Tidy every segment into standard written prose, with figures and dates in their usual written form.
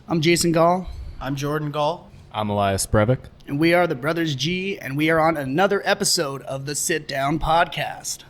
I'm Jason Gall. I'm Jordan Gall. I'm Elias Breivik. And we are the Brothers G, and we are on another episode of the Sit Down Podcast.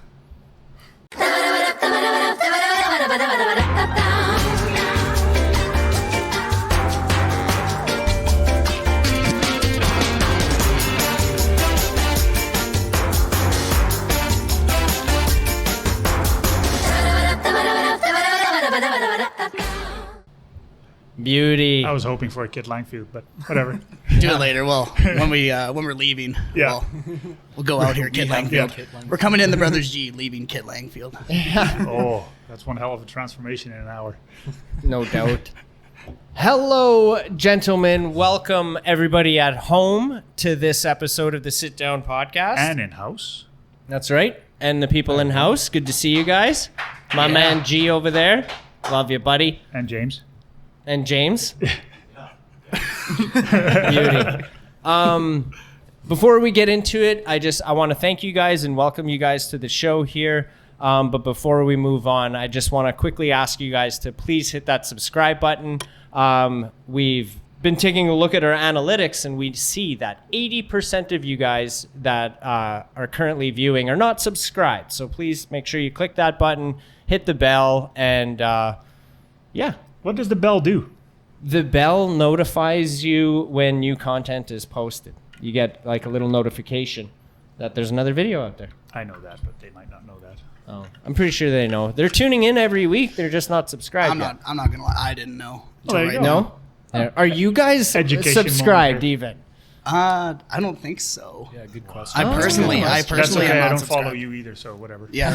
Beauty. I was hoping for a Kit Langfield, but whatever. Do it later. Well, when we're leaving, Yeah. we'll go out here, Kit Langfield. We're coming in the Brothers G, leaving Kit Langfield. Oh, that's one hell of a transformation in an hour. No doubt. Hello, gentlemen. Welcome, everybody at home, to this episode of the Sit Down Podcast. And in-house. That's right. And the people in house. Good to see you guys. My man G over there. Love you, buddy. And James. And James. Beauty. Before we get into it, I want to thank you guys and welcome you guys to the show here. But before we move on, I just want to quickly ask you guys to please hit that subscribe button. We've been taking a look at our analytics, and we see that 80% of you guys that are currently viewing are not subscribed. So please make sure you click that button, hit the bell, and yeah. What does the bell do? The bell notifies you when new content is posted. You get like a little notification that there's another video out there. I know that, but they might not know that. Oh, I'm pretty sure they know. They're tuning in every week. They're just not subscribed. I'm not gonna lie. I didn't know. Oh, there you Right go. now. No? Are you guys Education subscribed moment even? I don't think so. Yeah, good question. I personally That's am okay. not I don't subscribed. follow you either, so whatever. Yeah.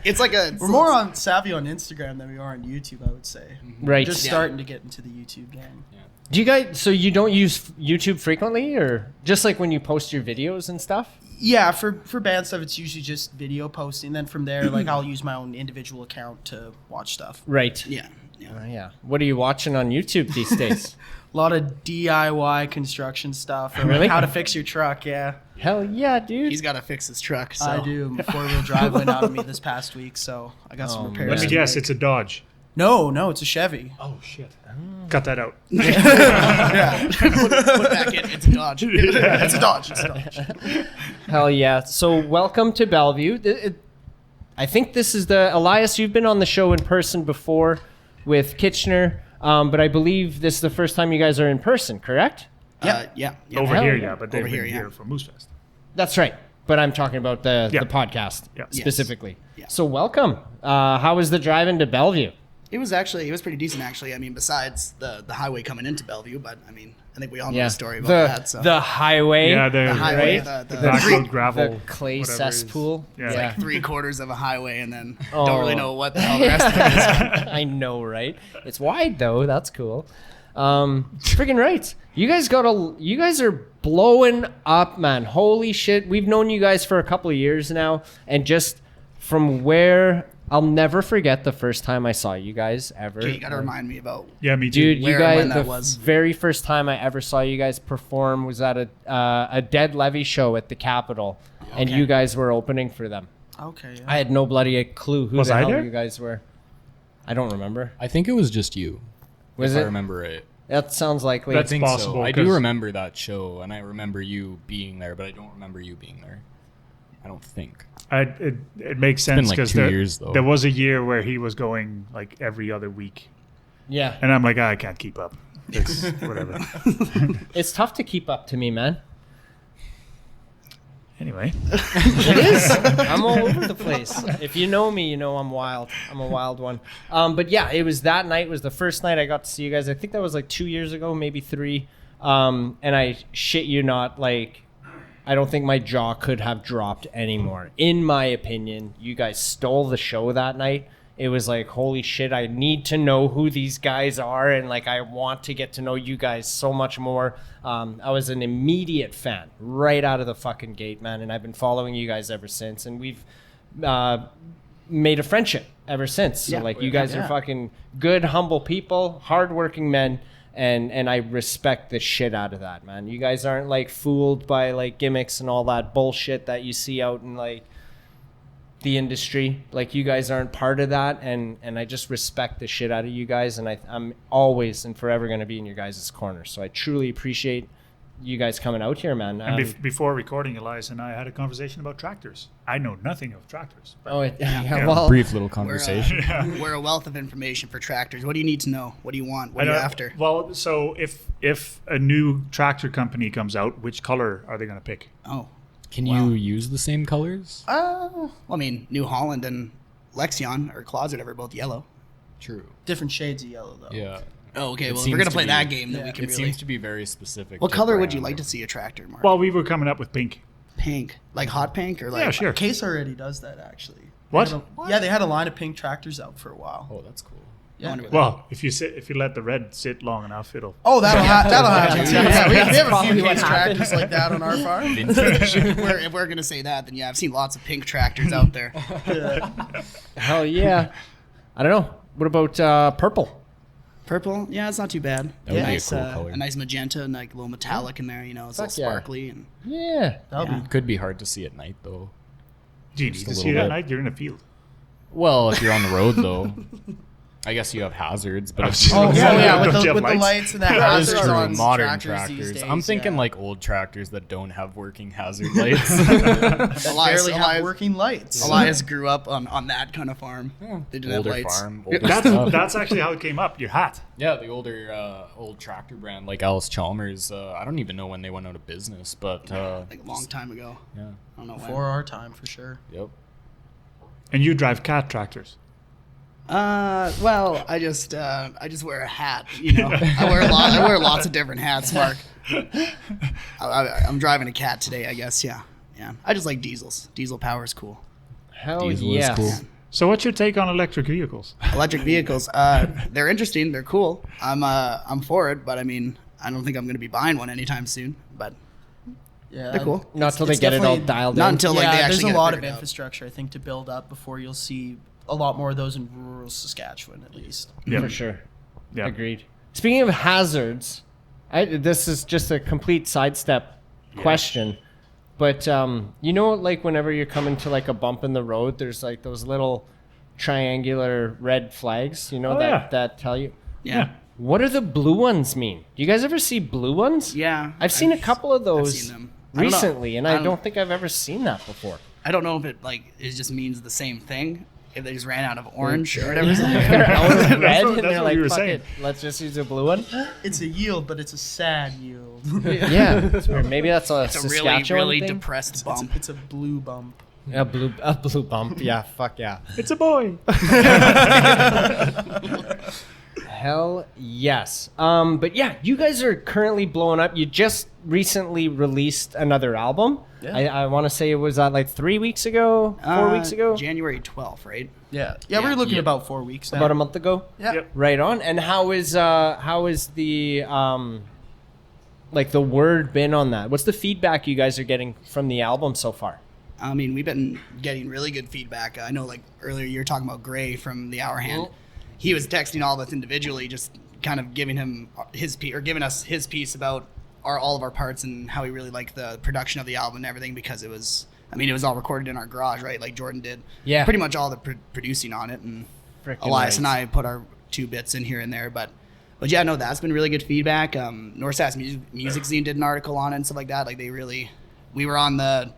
It's like a. We're more on savvy on Instagram than we are on YouTube, I would say. Right. Just Yeah. starting to get into the YouTube game. Do you guys? So you don't use YouTube frequently, or just like when you post your videos and stuff? Yeah, for band stuff, it's usually just video posting. Then from there, like I'll use my own individual account to watch stuff. Right. Yeah. Yeah. What are you watching on YouTube these days? A lot of DIY construction stuff, or Really? how to fix your truck. Yeah, Hell yeah, dude. He's got to fix his truck. So. I do. Four-wheel drive went out of me this past week, so I got some repairs. Let me to guess, make. it's a Dodge. No, it's a Chevy. Oh, shit. Cut that out. Yeah. put back in. It's a Dodge. It's a Dodge. It's a Dodge. Hell yeah. So welcome to Bellevue. I think this is the Elias. You've been on the show in person before with Kitchener, but I believe this is the first time you guys are in person, correct? Yeah. Over Hell here, yeah. yeah, but they've Over been here, yeah. here for Moosefest. That's right. But I'm talking about the podcast Yeah. Yes. specifically. Yeah. So welcome. How was the drive into Bellevue? It was pretty decent actually. I mean, besides the highway coming into Bellevue, but I mean, I think we all know the story about that. So The highway. Yeah, the highway, right? the back road gravel. The clay whatever it is. cesspool. Yeah. it's like 3/4 of a highway, and then Oh. don't really know what the hell the rest of it is. I know, right? It's wide though. That's cool. Freaking right. You guys are blowing up, man. Holy shit. We've known you guys for a couple of years now, and just from where I'll never forget the first time I saw you guys ever. Okay, you got to remind me about. Yeah, me too. Dude, you Where and guys, when that the was. very first time I ever saw you guys perform was at a Dead Levy show at the Capitol, and Okay. you guys were opening for them. Okay. Yeah. I had no bloody clue who Was the I hell there? you guys were. I don't remember. I think it was just you. Was if it? I remember right. That sounds likely. That's I think possible, so. I do 'cause- remember that show, and I remember you being there, but I don't remember you being there. I don't think. It makes been sense like because 2 years, though. there was a year where he was going like every other week, Yeah. and I'm like, I can't keep up. It's whatever. It's tough to keep up to me, man. Anyway, It is. I'm all over the place. If you know me, you know I'm wild. I'm a wild one. But yeah, it was that night was the first night I got to see you guys. I think that was like 2 years ago, maybe 3. And I shit you not, like, I don't think my jaw could have dropped anymore. In my opinion, you guys stole the show that night. It was like, holy shit, I need to know who these guys are, and like I want to get to know you guys so much more. I was an immediate fan right out of the fucking gate, man, and I've been following you guys ever since, and we've made a friendship ever since. So like you guys are fucking good, humble people, hardworking men. And I respect the shit out of that, man. You guys aren't like fooled by like gimmicks and all that bullshit that you see out in like the industry. Like, you guys aren't part of that, and I just respect the shit out of you guys, and I'm always and forever going to be in your guys' corner. So I truly appreciate you guys coming out here, man. And before recording, Elias and I had a conversation about tractors. I know nothing of tractors. Well, Brief little conversation. We're a wealth of information for tractors. What do you need to know? What do you want? What are you after? Well, so if a new tractor company comes out, which color are they going to pick? Oh, Can you use the same colors? well, I mean, New Holland and Lexion or Closet are both yellow. True. Different shades of yellow, though. Yeah. Oh, okay. It Well, if seems we're gonna to play be- that game, then we yeah, can It really. seems to be very specific. What to color would you brand. like to see a tractor, Mark? Well, we were coming up with pink. Pink, like hot pink, or like Yeah, sure. Case already does that, actually. What? They had yeah, they had a line of pink tractors out for a while. Oh, that's cool. Yeah. wonder what Well, if you let the red sit long enough, it'll. Oh, that'll happen. Yeah. Yeah, we have a Probably few what case happened. tractors like that on our farm. if we're gonna say that, then yeah, I've seen lots of pink tractors out there. hell yeah. I don't know. What about purple? Purple, yeah, it's not too bad. That would be a nice, cool color. A nice magenta and like a little metallic in there. You know, it's a Fuck little yeah. sparkly and Yeah. That'll be Could be hard to see at night, though. Do you need Just to a see little that bit. night? You're in a field. Well, if you're on the road, though, I guess you have hazards. But if Oh, you're- yeah, Don't with you the, have with the lights? lights and the That is hazards true. on Modern tractors tractors. these days. I'm thinking yeah. like old tractors that don't have working hazard lights. that Elias- barely have working lights. Elias grew up on that kind of farm. They didn't older have lights. farm. Older That's stuff. that's actually how it came up. Your hat. Yeah, the older old tractor brand like Alice Chalmers. I don't even know when they went out of business, but Like a long time ago. yeah, I don't know when. Before our time, for sure. yep. And you drive cat tractors. Well, I just wear a hat. You know, I wear lots of different hats, Mark. I'm driving a cat today, I guess. Yeah. I just like diesels. Diesel power is cool. Hell Diesel is yes. cool. So what's your take on electric vehicles? Electric vehicles, they're interesting. They're cool. I'm for it, but I mean, I don't think I'm going to be buying one anytime soon. But Yeah, they're cool. Not till they get it all definitely- dialed Not in. until like yeah, they there's actually a get it lot of figured out. infrastructure I think to build up before you'll see a lot more of those in rural Saskatchewan, at least. Yeah. For sure. Yeah. Agreed. Speaking of hazards, this is just a complete sidestep question. But you know, like whenever you're coming to like a bump in the road, there's like those little triangular red flags, you know, Oh, yeah. that tell you. Yeah. What do the blue ones mean? Do you guys ever see blue ones? Yeah. I've seen a couple of those seen them. I don't know. recently, and I I don't- don't think I've ever seen that before. I don't know if it just means the same thing. If they just ran out of orange or whatever. They're out of red, That's and what they're we like, were fuck saying. it, let's just use a blue one. It's a yield, but it's a sad yield. Yeah, it's weird. Maybe that's a It's a really, Saskatchewan really thing. depressed bump. It's a blue bump. A blue bump. Yeah, fuck yeah. It's a boy. Hell yes. But yeah, you guys are currently blowing up. You just recently released another album. Yeah. I want to say it was like 3 weeks ago, 4 weeks ago, January 12th, right? Yeah, we were looking Yeah. about 4 weeks now. about a month ago. Yeah. Yep. Right on. And how is the like the word been on that? What's the feedback you guys are getting from the album so far? I mean, we've been getting really good feedback. I know, like earlier, you were talking about Gray from the Hour Hand. He was texting all of us individually, just kind of giving him his piece, or giving us his piece about all of our parts and how he really liked the production of the album and everything, because it was all recorded in our garage, right? Like Jordan did. Yeah. Pretty much all the producing on it, and Frickin' Elias and right. I put our 2 bits in here and there, but yeah, no, that's been really good feedback. North Sask Music Zine did an article on it and stuff like that. Like we were on the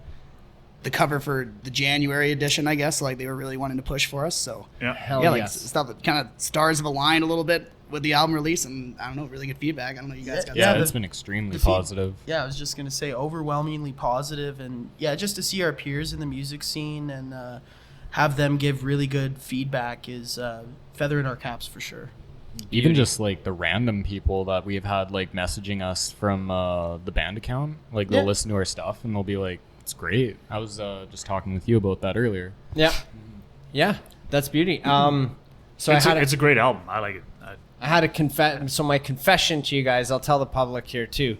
cover for the January edition, I guess. Like they were really wanting to push for us. So Yeah. Hell yeah, like yes. stuff that kind of stars have aligned a little bit with the album release, and I don't know, really good feedback. I don't know, you guys got Yeah, Yeah, it's the- been extremely the feed- positive. Yeah, I was just gonna say overwhelmingly positive, and yeah, just to see our peers in the music scene and have them give really good feedback is feather in our caps for sure. Even just like the random people that we've had like messaging us from the band account, like they'll Yeah. listen to our stuff and they'll be like, "It's great." I was just talking with you about that earlier. Yeah. Yeah, that's beauty. So It's a great album. I like it. I had a confess. So my confession to you guys, I'll tell the public here too.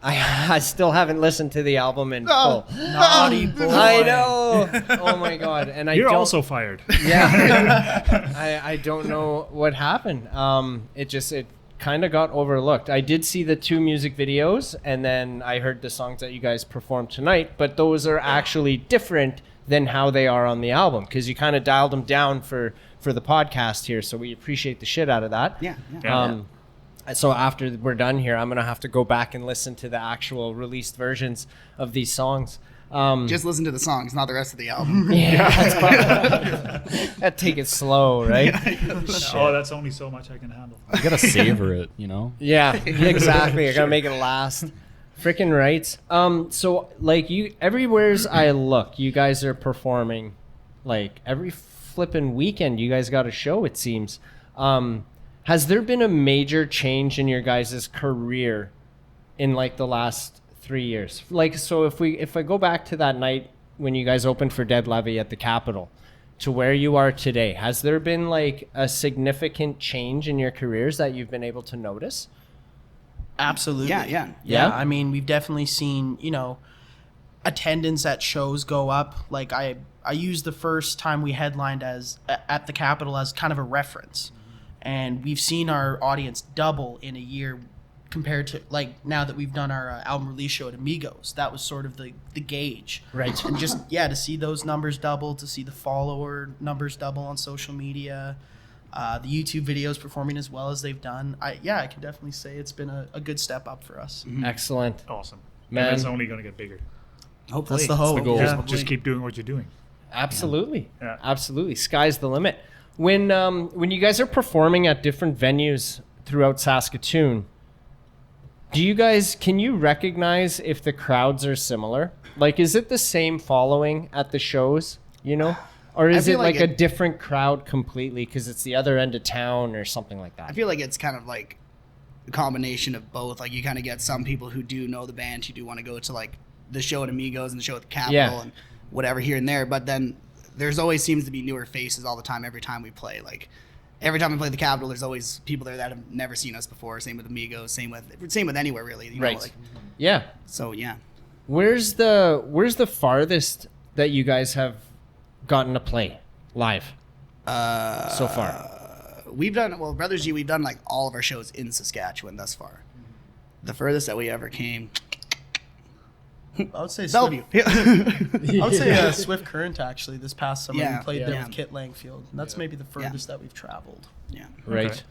I still haven't listened to the album in full. Naughty boy. I know. Oh my god! And I You're don't, also fired. Yeah. I don't know what happened. It kind of got overlooked. I did see the 2 music videos, and then I heard the songs that you guys performed tonight. But those are actually different than how they are on the album, because you kind of dialed them down for the podcast here, so we appreciate the shit out of that. So after we're done here, I'm gonna have to go back and listen to the actual released versions of these songs. Just listen to the songs, not the rest of the album. That take it slow, right? Oh, that's only so much I can handle. You gotta savor it, you know. Yeah, exactly. I gotta make it last. Freaking right. So like everywhere's I look, you guys are performing like every flipping weekend. You guys got a show, it seems. Has there been a major change in your guys' career in like the last 3 years? Like, so if I go back to that night when you guys opened for Dead Levy at the Capitol to where you are today, has there been like a significant change in your careers that you've been able to notice? Absolutely. Yeah. I mean, we've definitely seen, attendance at shows go up. Like I use the first time we headlined at the Capitol as kind of a reference. And we've seen our audience double in a year compared to like now that we've done our album release show at Amigos. That was sort of the gauge. Right. And just, to see those numbers double, to see the follower numbers double on social media, the YouTube videos performing as well as they've done. I can definitely say it's been a good step up for us. Mm-hmm. Excellent. Awesome. Man. And it's only going to get bigger. Hopefully. That's the hope. goal. Just keep doing what you're doing. Absolutely. Yeah. Absolutely. Sky's the limit. When you guys are performing at different venues throughout Saskatoon, can you recognize if the crowds are similar? Like, is it the same following at the shows, Or is it like a different crowd completely because it's the other end of town or something like that? I feel like it's kind of like a combination of both. Like, you kind of get some people who do know the band, who do want to go to like the show at Amigos and the show at the Capitol and whatever here and there. But then there's always seems to be newer faces all the time every time we play. Like, every time we play the Capitol, there's always people there that have never seen us before. Same with Amigos, same with anywhere really. Right. Yeah. So yeah. Where's the farthest that you guys have gotten to play live so far? We've done Brothers G. We've done like all of our shows in Saskatchewan thus far. The furthest that we ever came, I would say Bellevue. Swift Current actually this past summer. Yeah, we played there yeah. with Kit Langfield. And that's maybe the furthest that we've traveled. Yeah. Right. Okay.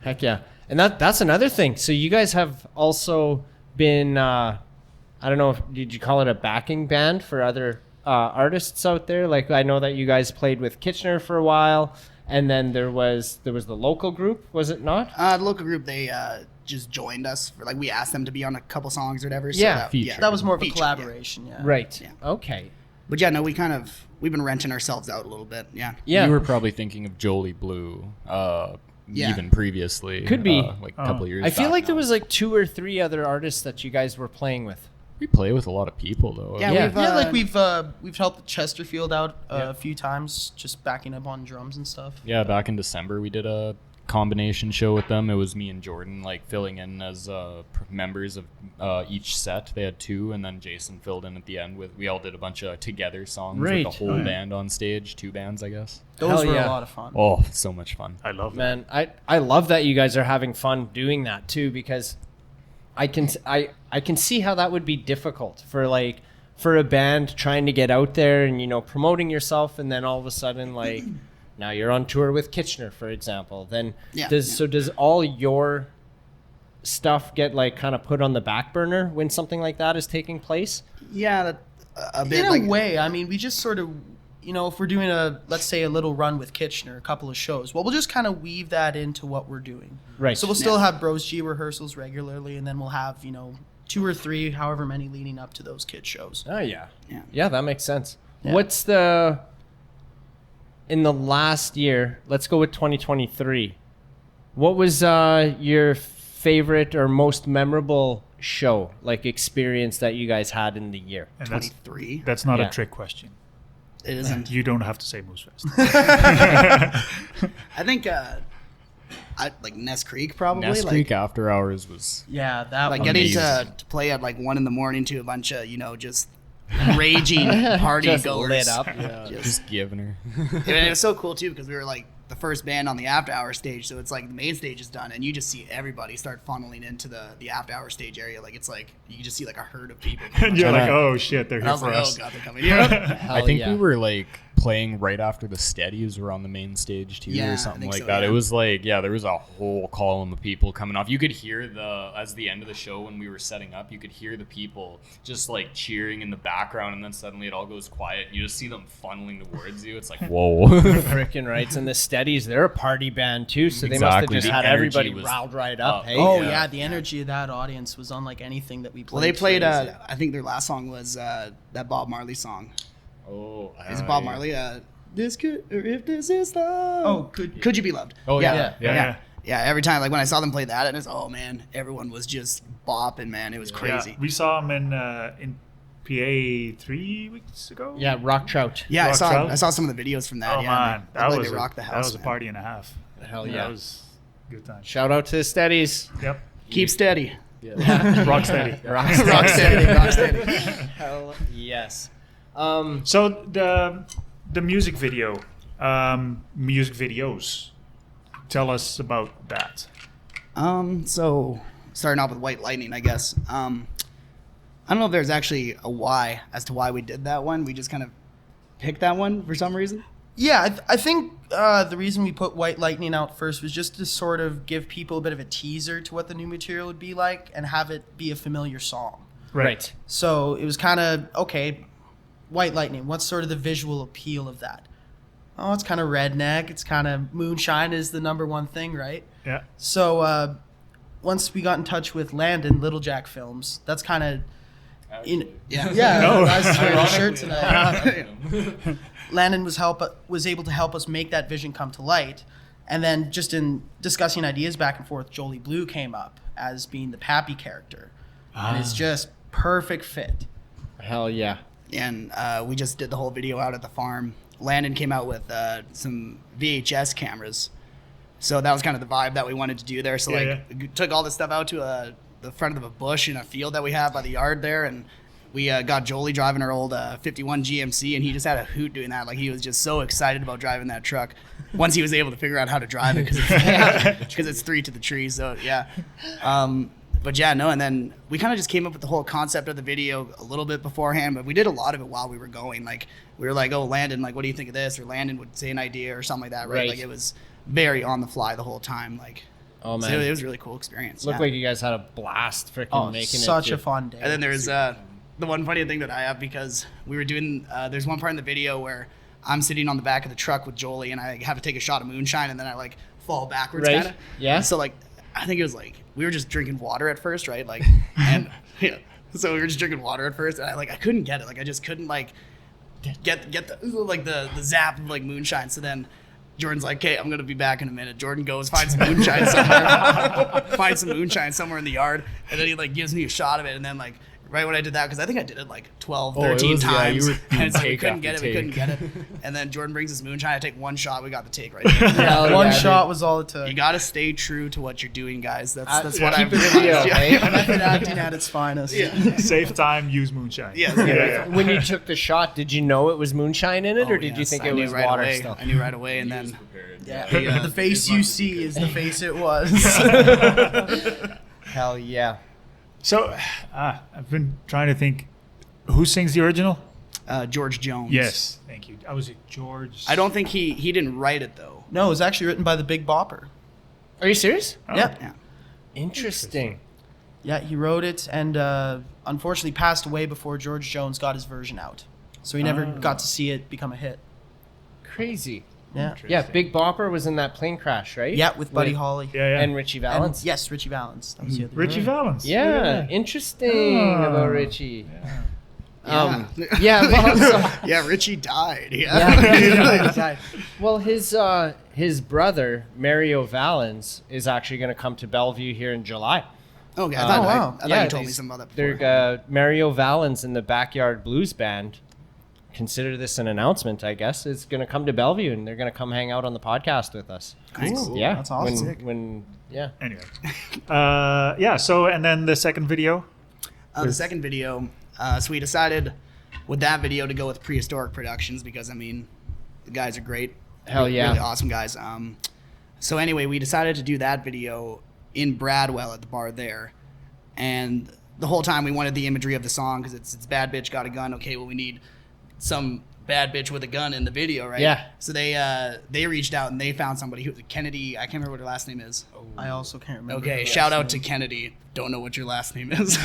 Heck yeah. And that's another thing. So you guys have also been, I don't know, did you call it a backing band for other artists out there? Like, I know that you guys played with Kitchener for a while, and then there was the local group, was it not? The local group, they just joined us. For, like, we asked them to be on a couple songs or whatever. So Yeah. That was more of a Feature, collaboration, yeah. Right. Yeah. Okay. But yeah, no, we've been wrenching ourselves out a little bit. Yeah. Yeah. You were probably thinking of Jolie Blue, Yeah. even previously. Could be. Like a couple of years I feel back like there now. was like 2 or 3 other artists that you guys were playing with. We play with a lot of people though. Yeah, Yeah. We've helped Chesterfield out a few times, just backing up on drums and stuff. Yeah, back in December we did a combination show with them. It was me and Jordan like filling in as members of each set. They had 2, and then Jason filled in at the end with. We all did a bunch of together songs Right. with the whole band on stage. 2 bands, I guess. Those Hell were yeah. a lot of fun. Oh, so much fun. I love that. Man, I love that you guys are having fun doing that too, because I can see how that would be difficult for a band trying to get out there and promoting yourself, and then all of a sudden like now you're on tour with Kitchener, for example. Then does all your stuff get like kind of put on the back burner when something like that is taking place? Yeah, a bit. In a way, I mean, we just sort of, if we're doing let's say a little run with Kitchener, a couple of shows, well, we'll just kind of weave that into what we're doing. Right. So we'll still have Bros G rehearsals regularly, and then we'll have, 2 or 3, however many leading up to those kid shows. Oh yeah. Yeah. Yeah, that makes sense. Yeah. What's in the last year, let's go with 2023. What was your favorite or most memorable show, like experience that you guys had in the year? And 23. that's not Yeah. a trick question. It isn't. You don't have to say Moosefest. I think like Ness Creek probably. Nest like, Creek After Hours was Yeah, that like one. getting Amazing. to play at like 1 a.m. to a bunch of just raging party Just goers. lit up. just giving her. And it was so cool too because we were like the first band on the after hour stage, so it's like the main stage is done, and you just see everybody start funneling into the after hour stage area. Like it's like you just see like a herd of people. And you're like, oh shit, they're And I here was for like, us. oh god, they're coming here. I think we were like playing right after the Steadies were on the main stage too, Yeah, I or something think like so, that. yeah. It was like, there was a whole column of people coming off. You could hear as the end of the show when we were setting up, you could hear the people just like cheering in the background, and then suddenly it all goes quiet. You just see them funneling towards you. It's like, whoa. Freaking rights. And the Steadies, they're a party band too, so they must have Exactly. just The had energy everybody was riled right up. up. Hey? Oh Yeah. yeah, the energy of that audience was unlike anything that we played. Well, they played. through. I think their last song was that Bob Marley song. Oh, Is it Bob Marley? This could, or if this is love. Oh, could you be loved? Oh, yeah. yeah. Yeah, every time, like when I saw them play that, and it's, oh man, everyone was just bopping, man. It was crazy. Yeah, we saw them in PA 3 weeks ago. Yeah, Rock Trout. Yeah, Rock Trout? I saw some of the videos from that. Oh yeah, man, Looked that like was they rocked the that house. was a man. party and a half. Hell That yeah. was a good time. Shout out to the Steadies. Yep. Keep steady. Rock steady. Rock steady. Rock steady. Hell yes. So the music videos. Tell us about that. So starting off with White Lightning, I guess. I don't know if there's actually a why as to why we did that one. We just kind of picked that one for some reason. Yeah, I think the reason we put White Lightning out first was just to sort of give people a bit of a teaser to what the new material would be like and have it be a familiar song. Right. So it was kind of, okay, White Lightning, what's sort of the visual appeal of that? Oh, it's kind of redneck. It's kind of moonshine is the number one thing, right? Yeah. So once we got in touch with Landon, Little Jack Films, that's kind of... Yeah, Oh. I was wearing a shirt Ironically. tonight. Landon was able to help us make that vision come to light. And then just in discussing ideas back and forth, Jolie Blue came up as being the Pappy character. And it's just perfect fit. Hell yeah. And we just did the whole video out at the farm. Landon came out with some VHS cameras. So that was kind of the vibe that we wanted to do there. So we took all this stuff out to the front of a bush in a field that we have by the yard there, and we got Jolie driving our old 51 GMC, and he just had a hoot doing that. Like he was just so excited about driving that truck once he was able to figure out how to drive it because it's 3 to the tree. So yeah. But yeah, no, and then we kind of just came up with the whole concept of the video a little bit beforehand, but we did a lot of it while we were going. Like we were like, oh, Landon, like what do you think of this? Or Landon would say an idea or something like that, right? Like it was very on the fly the whole time. Like, oh man, so it was a really cool experience. Looked like you guys had a blast freaking making such it. a fun day. And then there's the one funny thing that I have because we were doing. There's one part in the video where I'm sitting on the back of the truck with Jolie, and I have to take a shot of moonshine, and then I like fall backwards, Right. kind of. Yeah. So like, I think it was like we were just drinking water at first, right? Like, and yeah. So we were just drinking water at first, and I couldn't get it. Like I just couldn't like get the zap of like moonshine. So then Jordan's like, okay, I'm gonna be back in a minute. Jordan goes, finds some moonshine somewhere in the yard, and then he like gives me a shot of it, and then like right when I did that, because I think I did it like 12, 13 times, you were and so we take couldn't after get it, take. and then Jordan brings us moonshine. I take one shot, we got the take right there. Hell One yeah, shot dude. was all it took. You gotta stay true to what you're doing, guys. That's what keep I've it realized. real, Yeah. Method acting at its finest. Save time, use moonshine. Yeah. When you took the shot, did you know it was moonshine in it, or did you Yes, think I it knew was right water away. still? I knew right away, and then Yeah. The face you see is the face it was. Hell yeah. So I've been trying to think, who sings the original? George Jones. Yes, thank you. Was it George? I don't think he didn't write it though. No, it was actually written by the Big Bopper. Are you serious? Oh. Yeah. Interesting. Yeah, he wrote it and unfortunately passed away before George Jones got his version out. So he never got to see it become a hit. Crazy. Yeah. Yeah, Big Bopper was in that plane crash, right? Yeah, with Buddy Holly. Yeah. And Richie And- Valens. yes, Richie Valens. That was the other Richie Valens. Yeah, interesting Oh. about Richie. Yeah. Well, so- Yeah, Richie died. Yeah. Well, his brother Mario Valens is actually going to come to Bellevue here in July. Okay, Oh, wow. I thought you told me something about that before. They're Mario Valens and the Backyard Blues Band. Consider this an announcement, I guess. Is going to come to Bellevue and they're going to come hang out on the podcast with us. Nice. Yeah, That's awesome. Yeah. Anyway, So and then the second video. The second video, so we decided with that video to go with Prehistoric Productions because I mean, the guys are great. Hell yeah. Really awesome guys. So anyway, we decided to do that video in Bradwell at the bar there. And the whole time we wanted the imagery of the song because it's Bad Bitch Got a Gun. Okay, well, we need some bad bitch with a gun in the video, right? Yeah. So they reached out and they found somebody who Kennedy. I can't remember what her last name is. I also can't remember. Okay, her shout last out to name. Kennedy. Don't know what your last name is.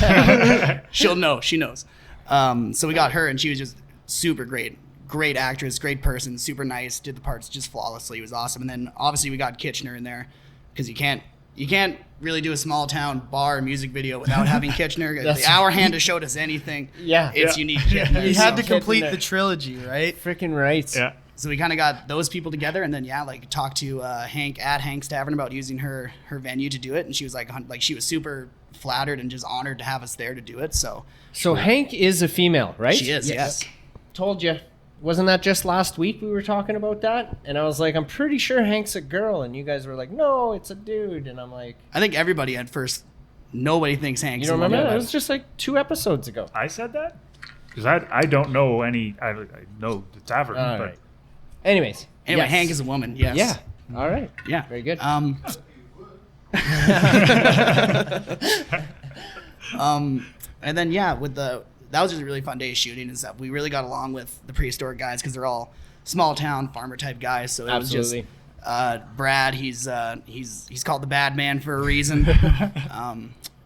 She'll know. She knows. So we got her, and she was just super great. Great actress, great person, super nice. Did the parts just flawlessly. It was awesome. And then obviously we got Kitchener in there because you can't really do a small town bar music video without having Kitchener. The Hour Hand has showed us anything. Yeah. It's unique. Kitchener. You had to So- complete Kitchener. the trilogy, right? Freaking right. Yeah. So we kind of got those people together, and then talked to Hank at Hank's Tavern about using her venue to do it, and she was like she was super flattered and just honored to have us there to do it. So So Hank is a female, right? she is, yes. Told you. Wasn't that just last week we were talking about that? And I was like, I'm pretty sure Hank's a girl. And you guys were like, no, it's a dude. And I'm like, I think everybody at first, nobody thinks Hank's. you don't a woman. remember that? It was just like 2 episodes ago. I said that? Because I don't know any. I know the tavern, All but right. Anyways. Anyway, yes. Hank is a woman. Yes. Yeah. All right. Yeah. Very good. And then that was just a really fun day shooting and stuff. We really got along with the prehistoric guys because they're all small town farmer type guys. So it was just Brad. He's called the bad man for a reason.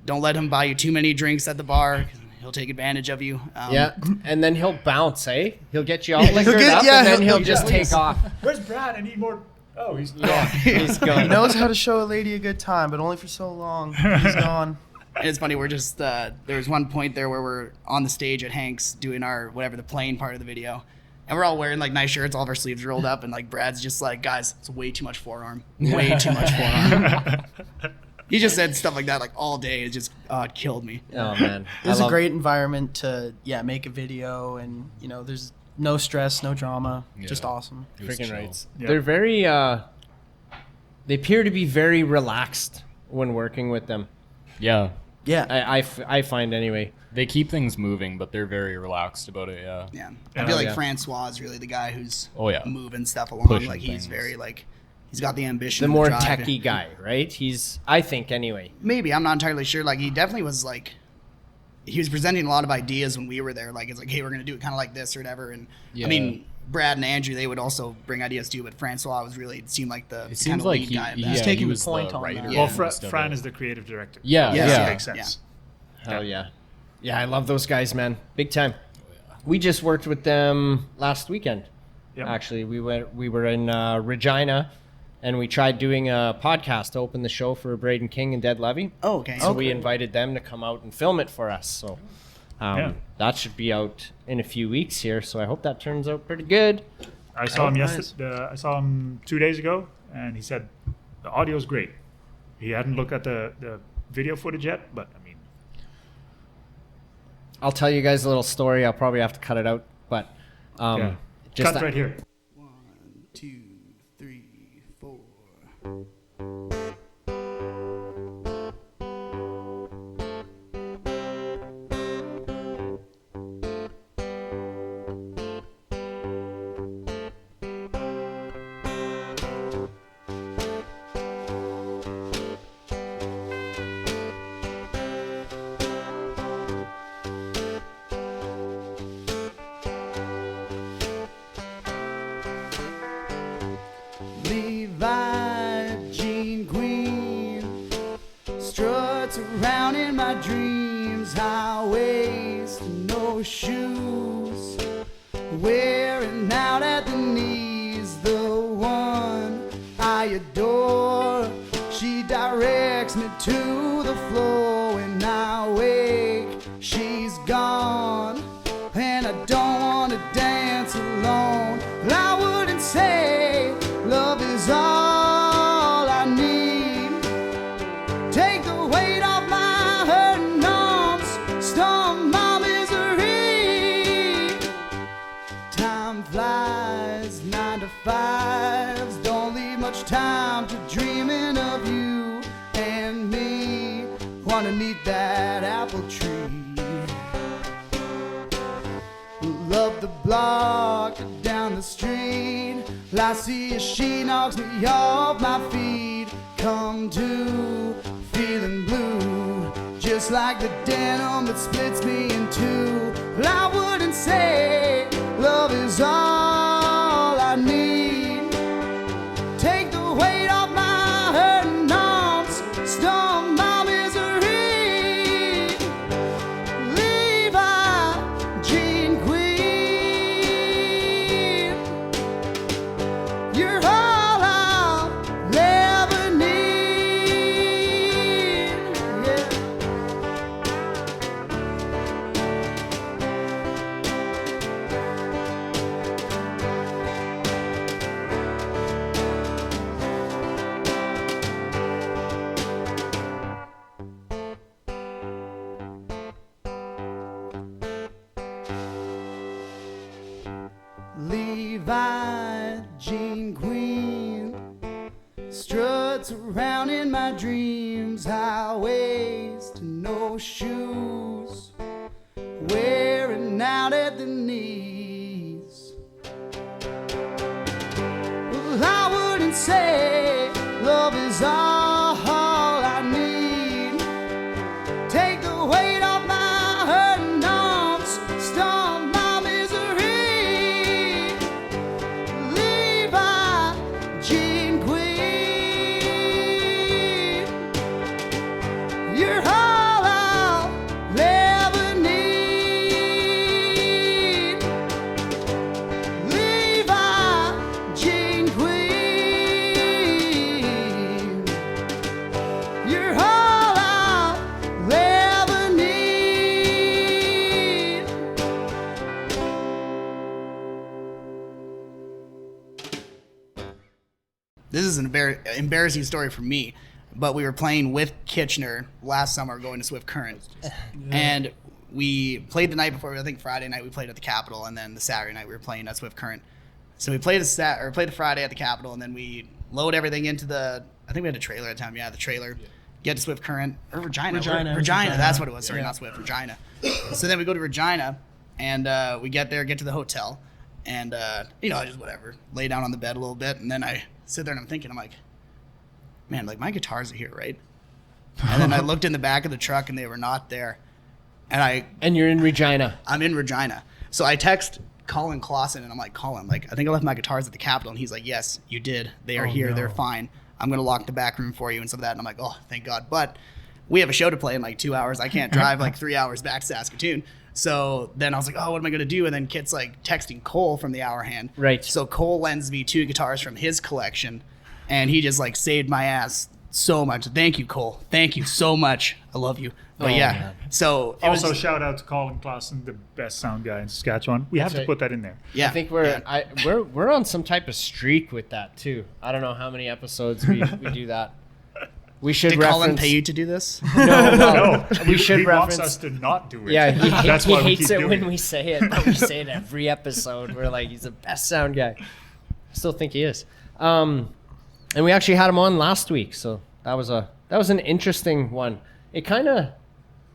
Don't let him buy you too many drinks at the bar. He'll take advantage of you. Yeah. And then he'll bounce, eh? He'll get you all liquored get- up yeah, and then he'll- he'll just take off. where's Brad? I need more. Oh, he's He's He gone. knows how to show a lady a good time, but only for so long. He's gone. And it's funny, we're just there was one point there where we're on the stage at Hank's doing our the playing part of the video, and we're all wearing like nice shirts, all of our sleeves rolled up, and like Brad's just like, guys, it's way too much forearm, way too much forearm. He just said stuff like that like all day. It just it killed me. Oh, man. It was a great environment to make a video, and there's no stress, no drama, just Yeah. awesome. It was Freaking chill. right. Yeah. They're very, they appear to be very relaxed when working with them. Yeah. Yeah, I find anyway. They keep things moving, but they're very relaxed about it, yeah. Yeah, Yeah. I feel like Yeah. Francois is really the guy who's Oh, yeah. moving stuff along. Pushing Like he's things. very he's got the ambition. The and more drive. techie guy, right? I think anyway. Maybe I'm not entirely sure. Like he definitely was he was presenting a lot of ideas when we were there. Like it's like, hey, we're gonna do it kind of like this or whatever. And Yeah. I mean, Brad and Andrew, they would also bring ideas too. But Francois was really seemed like the It kind seems of like lead he, guy. Of yeah, that. taking he the was point the on writer. that. well, most of Fran it. is the creative director. Yeah, Yes, yeah. Makes sense. Hell yeah. Yeah, I love those guys, man. Big time. We just worked with them last weekend. Yep. Actually, we were in Regina, and we tried doing a podcast to open the show for Braden King and Dead Levy. Oh, okay. So we invited them to come out and film it for us. So Yeah. that should be out in a few weeks here. So I hope that turns out pretty good. I saw him nice. yesterday. I saw him 2 days ago, and he said the audio's great. He hadn't looked at the video footage yet, but I mean, I'll tell you guys a little story. I'll probably have to cut it out, but yeah. just Cut that- right here. 1, 2, 3, 4. Levi Jean Queen struts around in my dreams, high waist, no shoes, wearing out at the knees. The one I adore, she directs me to the floor. When I wake, she's gone, and I don't want to dance alone. But I wouldn't say love is all I need. Take the weight off my hurting arms, storm my misery. Time flies, 9 to 5s, don't leave much time to dreaming of you and me. Underneath that apple tree, love the block down the street. I see as she knocks me off my feet. Come to, feeling blue, just like the denim that splits me in two. Well, I wouldn't say love is all I need. Take the weight off my hurting arms, storm my misery. Levi, Jean Queen, you're all I'll ever need. Yeah. Levi, Jean Queen, struts around in my dreams, highways to no shoes, wearing out at the knees. Well, I wouldn't say love is all I need. Take the weight off my hurting arms, storm my misery. Levi, Jean Queen, you're all I'll ever need. Levi, Jean Queen, you're all I'll ever need. This is an embarrassing story for me, but we were playing with Kitchener last summer, going to Swift Current, and we played the night before. I think Friday night we played at the Capitol, and then the Saturday night we were playing at Swift Current. So we played the Friday at the Capitol, and then we load everything into the. I think we had a trailer at the time. Yeah, the trailer. Get to Swift Current or Regina. Regina. That's what it was. Sorry, not Swift. Regina. So then we go to Regina, and we get there, get to the hotel, and just whatever, lay down on the bed a little bit, and then I sit there and I'm thinking, I'm like, man, like my guitars are here, right? And then I looked in the back of the truck and they were not there, And you're in Regina. I'm in Regina. So I text Colin Clausen and I'm like, Colin, like I think I left my guitars at the Capitol, and he's like, yes, you did. They are here. no. They're fine. I'm gonna lock the back room for you and stuff like that. And I'm like, oh, thank God. But we have a show to play in like 2 hours. I can't drive like 3 hours back to Saskatoon. So then I was like, oh, what am I going to do? And then Kit's like texting Cole from the Hour Hand. Right. So Cole lends me 2 guitars from his collection, and he just like saved my ass so much. Thank you, Cole. Thank you so much. I love you. But man. so it Also, was, shout out to Colin Clausen, the best sound guy in Saskatchewan. We have to right. put that in there. yeah. I think we're on some type of streak with that too. I don't know how many episodes we do that. We should Did reference. Colin pay you to do this? No, we should he reference. wants us to not do it. Yeah, he That's why we hates keep it doing when we say it, but we say it every episode. We're like, he's the best sound guy. I still think he is. And we actually had him on last week, so that was an interesting one. It kind of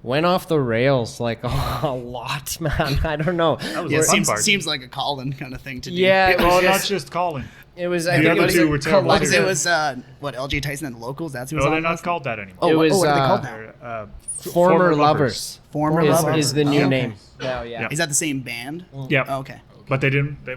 went off the rails like a lot, man. I don't know. That was Yeah, the fun part. seems like a Colin kind of thing to do. Yeah, it Well, was not just, just Colin. it was. The I think other it was two a were terrible. Because collective. it was LJ Tyson and the Locals. That's who was No, on they're not last? called that anymore. Oh, It what was, are they called now? They're, Former Lovers. Former is, Lovers. is the new Oh, okay. name. Yeah, yeah. Yeah. Is that the same band? Yeah. Oh, okay. But they didn't. They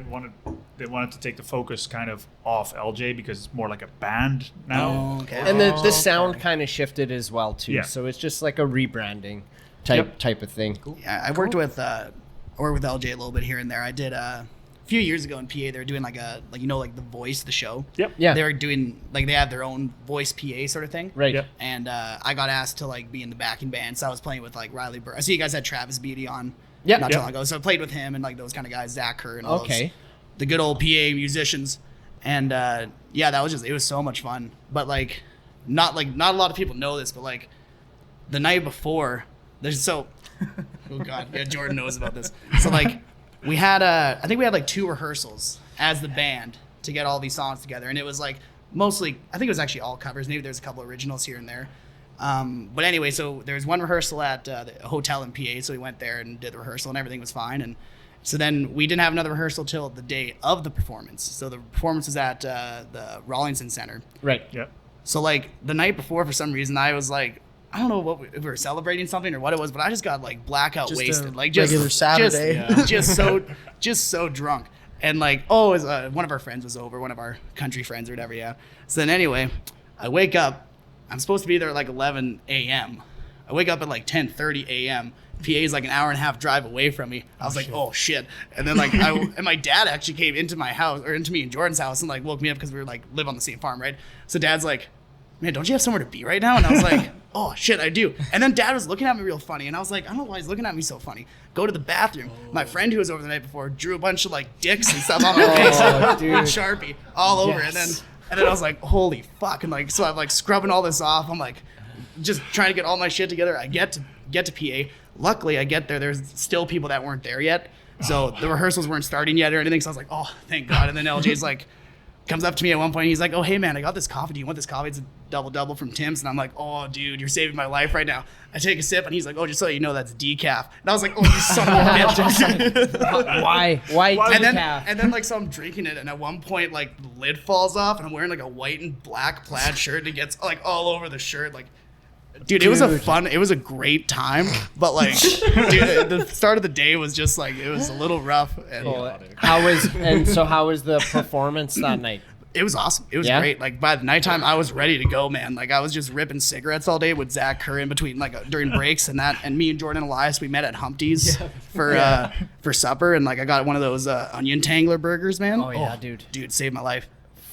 wanted to take the focus kind of off LJ because it's more like a band now. Oh, okay. And the sound kind of shifted as well too. Yeah. So it's just like a rebranding type of thing. Yeah, I worked with LJ a little bit here and there. I did a few years ago in PA. They were doing like The Voice, the show. Yep. Yeah. They were doing they have their own voice PA sort of thing. Right. Yep. And I got asked to be in the backing band, so I was playing with Riley Burr. I see you guys had Travis Beatty on. Yep. Not too Yep. long ago, so I played with him and those kind of guys, Zach Kerr and all Okay. the good old PA musicians. And that was it was so much fun. But not a lot of people know this, but the night before, oh god, yeah, Jordan knows about this. So we had I think we had 2 rehearsals as the band to get all these songs together, and it was mostly, I think it was actually all covers. Maybe there's a couple originals here and there. But anyway, so there was one rehearsal at the hotel in PA, so we went there and did the rehearsal, and everything was fine. And So then we didn't have another rehearsal till the day of the performance. So the performance was at the Rawlinson Center. Right. Yep. So like the night before, for some reason, I was like, I don't know if we were celebrating something or what it was, but I just got like blackout Just wasted, a like just regular Saturday. just so drunk. And like, oh, it was, one of our friends was over, one of our country friends or whatever, yeah. So then anyway, I wake up. I'm supposed to be there at like 11 a.m. I wake up at like 10:30 a.m. PA is like an hour and a half drive away from me. I was like, oh shit. And then like, and my dad actually came into my house, or into me and Jordan's house, and like woke me up because we were like live on the same farm, right? So Dad's like, man, don't you have somewhere to be right now? And I was like, oh shit, I do. And then Dad was looking at me real funny, and I was like, I don't know why he's looking at me so funny. Go to the bathroom. My friend who was over the night before drew a bunch of like dicks and stuff on my face dude. with Sharpie all over. Yes. And then I was like, holy fuck. And like, so I'm like scrubbing all this off. I'm like just trying to get all my shit together. I get to PA. Luckily I get there. There's still people that weren't there yet. So the rehearsals weren't starting yet or anything. So I was like, oh, thank God. And then LJ's like, comes up to me at one point. And he's like, oh, hey man, I got this coffee. Do you want this coffee? It's a double from Tim's. And I'm like, oh dude, you're saving my life right now. I take a sip and he's like, oh, just so you know, that's decaf. And I was like, oh, you son of a bitch. Why decaf? And then like, so I'm drinking it, and at one point, like, the lid falls off, and I'm wearing like a white and black plaid shirt, and it gets like all over the shirt. Like, dude, it was a great time, but like, dude, the start of the day was just like, it was a little rough. And How was the performance that night? it was awesome. It was great. Like, by the nighttime, I was ready to go, man. Like, I was just ripping cigarettes all day with Zach Kerr in between, like, during breaks and that. And me and Jordan and Elias, we met at Humpty's for supper. And like, I got one of those onion tangler burgers, man. Oh yeah, dude, saved my life.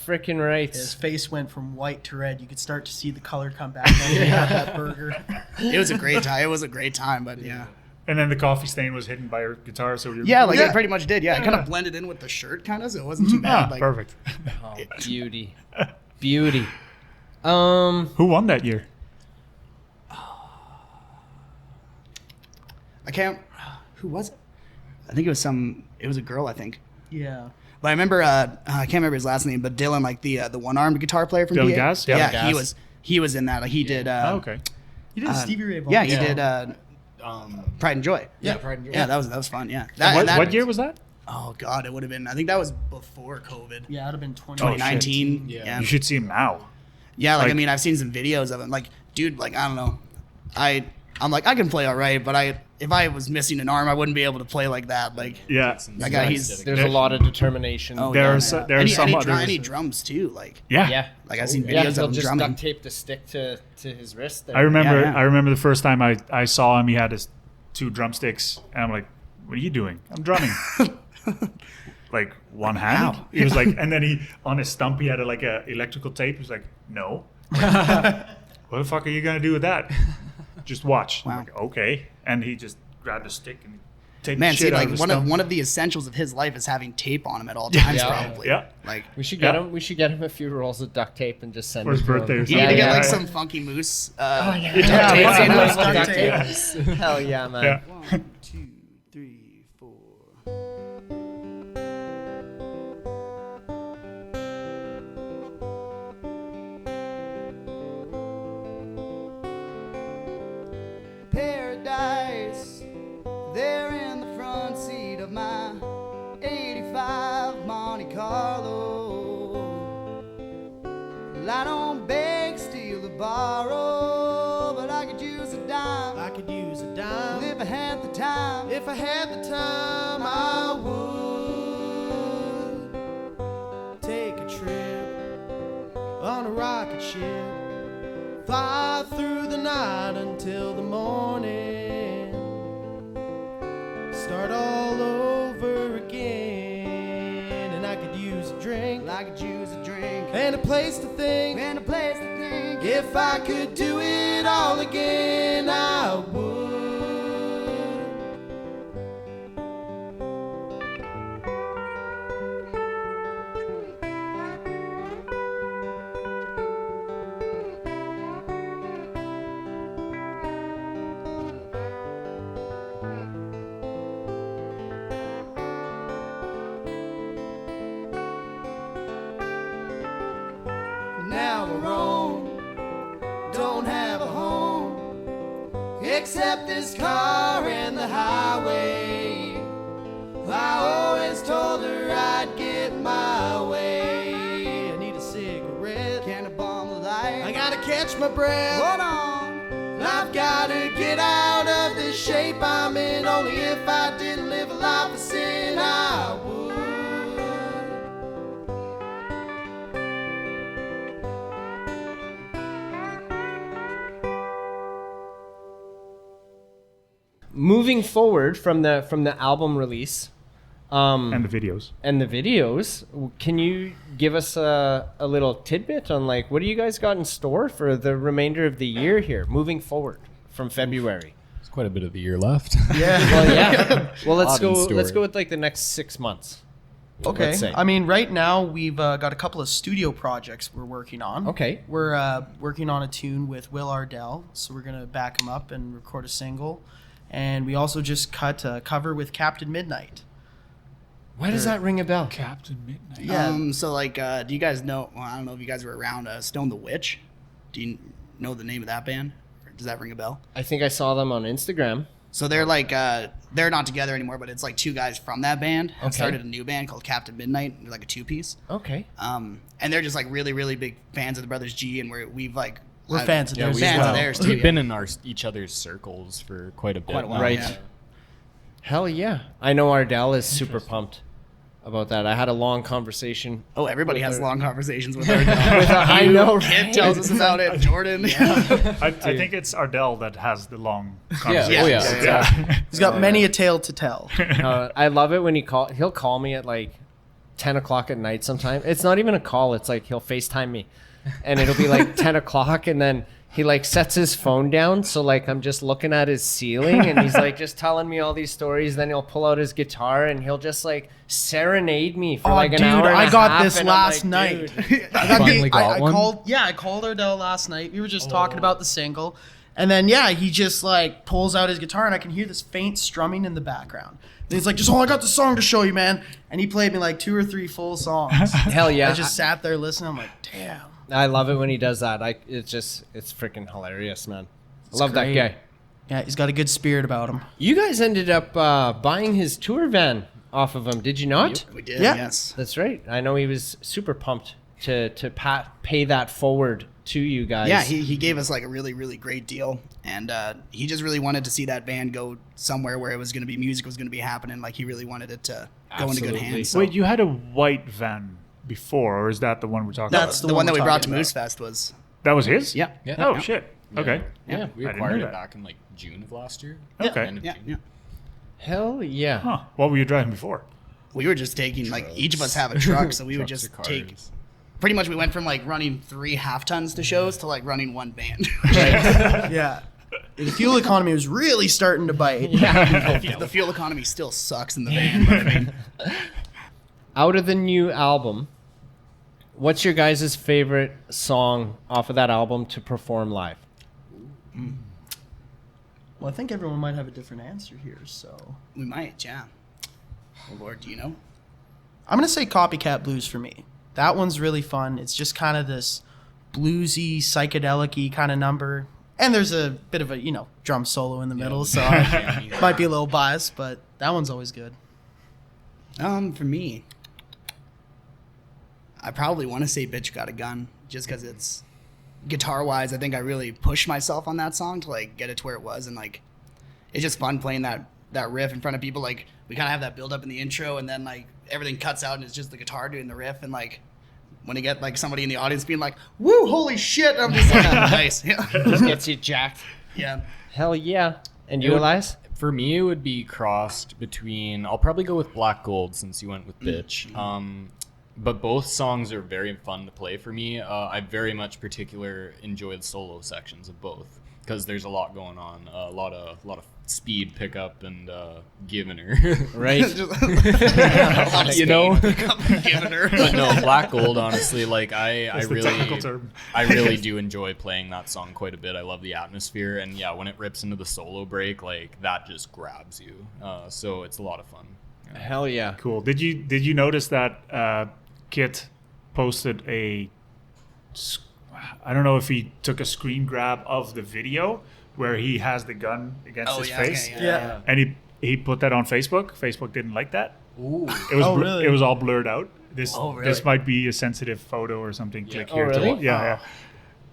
freaking right. His face went from white to red. You could start to see the color come back when he had that burger. It was a great time. It was a great time, but yeah. And then the coffee stain was hidden by your guitar, so you're It pretty much did. Yeah, it kind of blended in with the shirt, kind of, so it wasn't too bad. Like, perfect. Oh, beauty. Who Who won that year? I can't. Who was it? I think it was It was a girl, I think. Yeah. But I remember. I can't remember his last name, but Dylan, like the one-armed guitar player from Dylan PA. Gass? Yeah, Gass. he was in that. Like, he did. Okay. He did Stevie Ray Vaughan. Yeah, he did. Pride and Joy. Yeah, Pride and Joy. Yeah, that was fun. Yeah. What year was that? Oh God, it would have been. I think that was before COVID. Yeah, it would have been 2019. Yeah. You should see him now. Yeah, like I Like- mean, I've seen some videos of him. Like, dude, like I don't know, I'm like I can play all right, but if I was missing an arm, I wouldn't be able to play like that. Like Yeah. that guy, he's There's a lot of determination. There's some any drums too. Like Yeah. like I've seen Yeah, videos he'll of him just drumming. duct tape the stick to his wrist there. I remember. Yeah. I remember the first time I saw him. He had his 2 drumsticks, and I'm like, "What are you doing?" I'm drumming. Like one hand. Ow. He was like, and then he on his stump he had a electrical tape. He was like, "No." What the fuck are you gonna do with that? Just watch. I'm Wow. like, okay. And he just grabbed a stick and taped Man, the see, shit out like of his one stump. of the essentials of his life is having tape on him at all times. Yeah. Probably. Yeah. Like We should get Yeah. him. We should get him a few rolls of duct tape and just send For his it to him. birthday or you something. need to get Yeah, like yeah. some funky moose. Yeah, tape, yeah, you yeah. know? Duct Duct tape. tape. Hell yeah, man. Yeah. 1, 2, 3, 4. Paradise, there in the front seat of my 85 Monte Carlo. I don't beg, steal, or borrow, but I could use a dime. I could use a dime. If I had the time, If I had the time, I would take a trip on a rocket ship, fly through the night until the morning, start all over again. And I could use a drink, and a place to think, if I could do it all again, I would. Now we're home, don't have a home, except this car and the highway. I always told her I'd get my way. I need a cigarette. Can a bomb light? I gotta catch my breath. Hold on. I've gotta get out of this shape I'm in. Only if I didn't live a life of sin, I would. Moving forward from the album release, And the videos. can you give us a little tidbit on like what do you guys got in store for the remainder of the year here, moving forward from February? There's quite a bit of the year left. Well, let's Lot in go. store. Let's go with like the next 6 months. Okay. Let's say. I mean, right now we've got a couple of studio projects we're working on. Okay. We're working on a tune with Will Ardell, so we're gonna back him up and record a single. And we also just cut a cover with Captain Midnight. Why does that ring a bell? Captain Midnight. Yeah. So like, do you guys know? Well, I don't know if you guys were around Stone the Witch. Do you know the name of that band? Or does that ring a bell? I think I saw them on Instagram. So they're like, they're not together anymore, but it's like two guys from that band have Okay. started a new band called Captain Midnight. They're like a 2-piece. Okay. And they're just like really, really big fans of the Brothers G, and we've like We're fans of theirs. fans as well. of theirs too. We've yeah. been in each other's circles for quite a bit. Quite a while, Right. yeah. Hell yeah. I know Ardell is super pumped about that. I had a long conversation. Oh, everybody With has her- long conversations with her. I know, Kid right? tells us about it. Jordan. I think it's Ardell that has the long conversation. Oh, yeah. Yeah. He's got many a tale to tell. I love it when he'll call me at like 10 o'clock at night sometime. It's not even a call. It's like he'll FaceTime me and it'll be like 10 o'clock and then he like sets his phone down. So like I'm just looking at his ceiling and he's like just telling me all these stories. Then he'll pull out his guitar and he'll just like serenade me for like an dude, hour and I a got half, this and I'm last like, night. dude. I got Finally got I one? called Ardell last night. We were just talking about the single. And then, he just like pulls out his guitar and I can hear this faint strumming in the background. And he's like, I got the song to show you, man. And he played me like 2 or 3 full songs. Hell yeah. I just sat there listening. I'm like, damn. I love it when he does that. It's freaking hilarious, man. I love great. that guy. Yeah, he's got a good spirit about him. You guys ended up buying his tour van off of him, did you not? We did, Yeah. yes. That's right. I know he was super pumped to pay that forward to you guys. Yeah, he gave us like a really, really great deal. And he just really wanted to see that band go somewhere where it was going to be, music was going to be happening. Like he really wanted it to go into good Absolutely. hands. So Wait, you had a white van before, or is that the one we're talking That's about? the one that we we're brought to talking about. Moosefest was, That was his? yeah. Yeah. Oh, Yeah. shit. Okay. Yeah, we I didn't acquired know it that. back in like June of last year. Okay. End of Yeah, June. yeah. Hell yeah. Huh. What were you driving before? We were just taking, like, each of us have a truck, so we would Trucks just or take, cars. pretty much we went from like running 3 half tons to shows to like running one band. Yeah. The fuel economy was really starting to bite. The fuel economy still sucks in the van, but I mean, Out of the new album, what's your guys' favorite song off of that album to perform live? Well, I think everyone might have a different answer here, so we might, yeah. Oh, Lord, do you know? I'm gonna say Copycat Blues for me. That one's really fun. It's just kind of this bluesy, psychedelic-y kind of number, and there's a bit of a drum solo in the middle, so I might be a little biased, but that one's always good. For me, I probably want to say "Bitch Got a Gun" just because it's guitar-wise. I think I really pushed myself on that song to like get it to where it was, and like it's just fun playing that riff in front of people. Like we kind of have that build up in the intro, and then like everything cuts out, and it's just the guitar doing the riff, and like when you get like somebody in the audience being like, "Woo, holy shit!" I'm just like, nice, yeah, Just gets you jacked. yeah. Hell yeah. And It you, would- Elias? For me, it would be crossed between. I'll probably go with Black Gold since you went with Bitch. But both songs are very fun to play for me. I very much enjoy the solo sections of both because there's a lot going on, a lot of speed pickup and giving her. Right. You know? Giving her. But no, Black Gold, honestly, like I That's the technical really, term. I really do enjoy playing that song quite a bit. I love the atmosphere, and yeah, when it rips into the solo break, like that just grabs you. So it's a lot of fun. Yeah. Hell yeah. Cool. Did you notice that Kit posted I don't know if he took a screen grab of the video where he has the gun against his face, okay, yeah. and he put that on Facebook. Facebook didn't like that. Ooh. It was Oh, really? it was all blurred out. This Oh, really? this might be a sensitive photo or something. Click Oh, here. really? Yeah.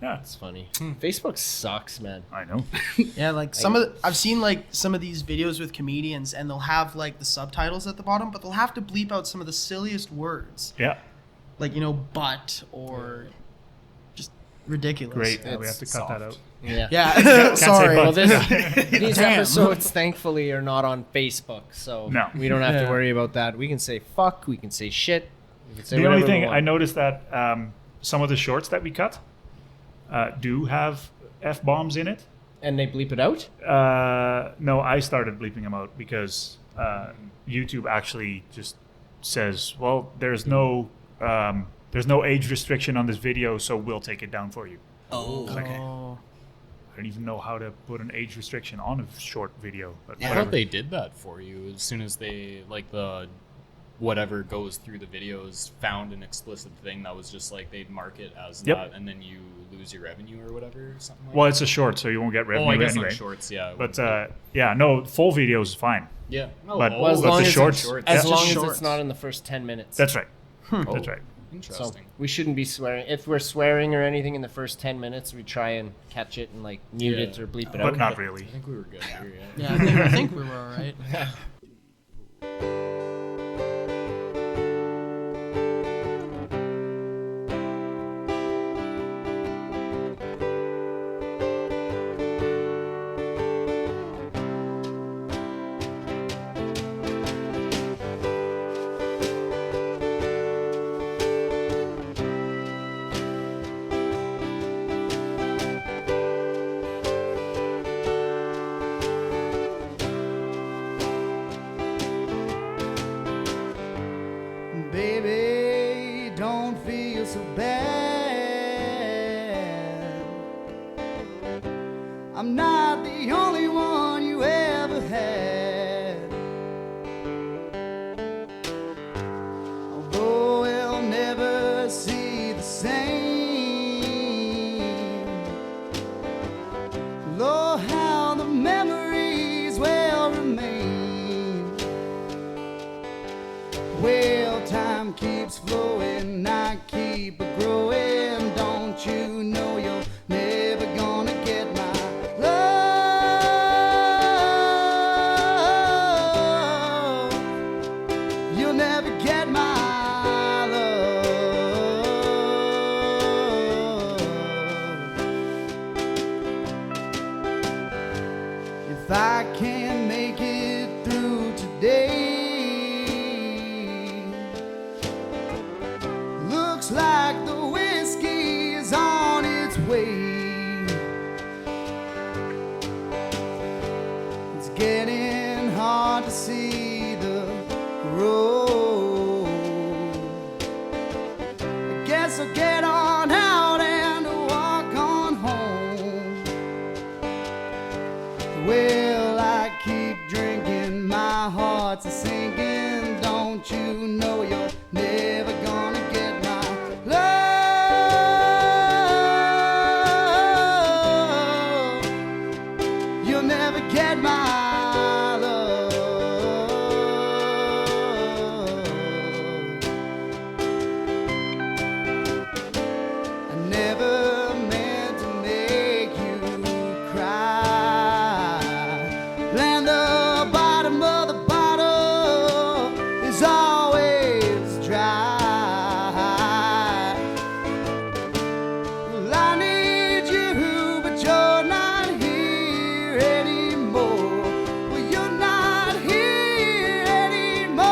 That's funny. Facebook sucks, man. I know. Yeah, like I've seen like some of these videos with comedians, and they'll have like the subtitles at the bottom, but they'll have to bleep out some of the silliest words, Yeah. like butt or just ridiculous. Great. We have It's to cut that soft. out. Yeah. Yeah, say sorry. butt. Well, these Damn. episodes, thankfully, are not on Facebook, so No. we don't have Yeah. to worry about that. We can say fuck. We can say shit. We can say The only whatever we thing want. I noticed that some of the shorts that we cut do have F-bombs in it. And they bleep it out. No, I started bleeping them out because YouTube actually just says, well, there's no age restriction on this video, so we'll take it down for you. Oh, okay. Oh. I don't even know how to put an age restriction on a short video. But Yeah. I whatever. thought they did that for you as soon as they the whatever goes through the videos found an explicit thing that was just like they'd mark it as Yep. that, and then you lose your revenue or whatever, or something like Well, that. it's a short, so you won't get revenue I guess anyway. on shorts, yeah. it But wouldn't yeah, no, full videos is fine. be- yeah, no, but- all Well, as of but long the as shorts, shorts. As Just long as shorts. it's not in the first 10 minutes. That's right. Oh, That's right. So Interesting. we shouldn't be swearing. If we're swearing or anything in the first 10 minutes, we try and catch it and like mute Yeah. it or bleep it But out. not really. I think we were good here. Yeah, I think we were all right. Baby, don't feel so bad. I'm not the only one you ever had. Although we'll never see the same. Lord, how the memories will remain. Well, time keeps flowing, I keep growing. Don't you know you're never gonna get my love? You'll never get my love. If I can't make it through today, looks like the whiskey is on its way. It's getting hard to see the road. I guess I'll get on out and walk on home. Well, I keep drinking, my heart's a sinking. Don't you know you're never gonna get my love? You'll never get my love. I never meant to make you cry. Land the bottom of the bottle is always dry. Well, I need you, but you're not here anymore. Well, you're not here anymore.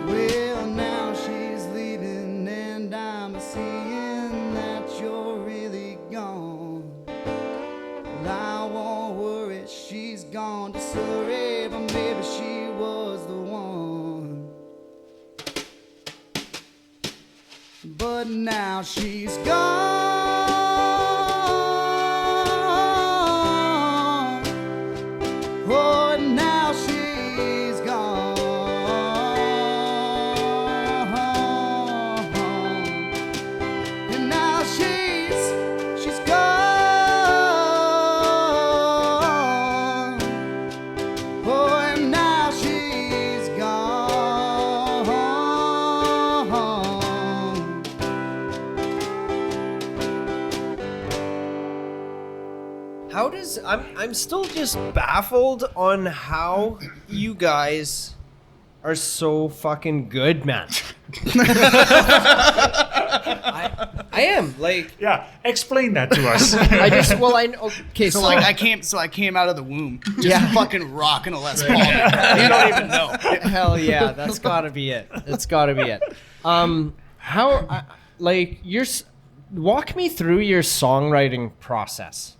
Well, now she's leaving, and I'm seeing that you're really gone. Well, I won't but now she's gone. Oh, now she's gone. And now she's gone. Oh, and now she's gone. How does I'm still just baffled on how you guys are so fucking good, man. I am like Yeah, explain that to us. I just okay So like I came out of the womb just Yeah. fucking rocking a Les Paul. You don't even know. hell yeah, that's gotta be it. That's gotta be it. How like walk me through your songwriting process.